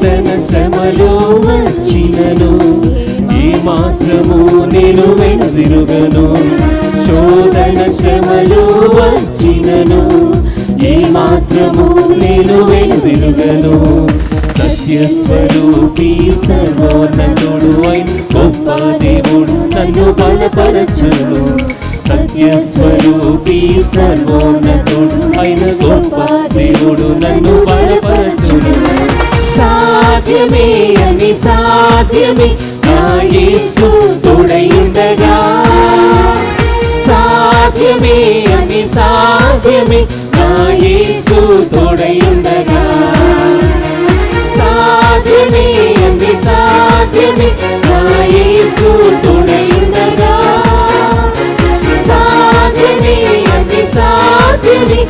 శోధన శ్రమలు వచ్చినను ఏ మాత్రము నేను వెనుదిరుగను. శోధన శ్రమలు వచ్చినను ఏ మాత్రము నేను వెనుదిరుగను. సత్యస్వరూపి సర్వోన్నతుడు అయిన గొప్ప దేవుడు నన్ను బలపరచును. సత్యస్వరూపి సర్వోన్నతుడు అయిన గొప్ప దేవుడు నన్ను బలపరచును. సాధ్యమే అని సాధ్యమే నా యేసు తోడయుండగా. సాధ్యమే అని సాధ్యమే నా యేసు తోడయుండగా. సాధ్యమే అని సాధ్యమే నా యేసు తోడయుండగా. సాధ్యమే అని సాధ్యమే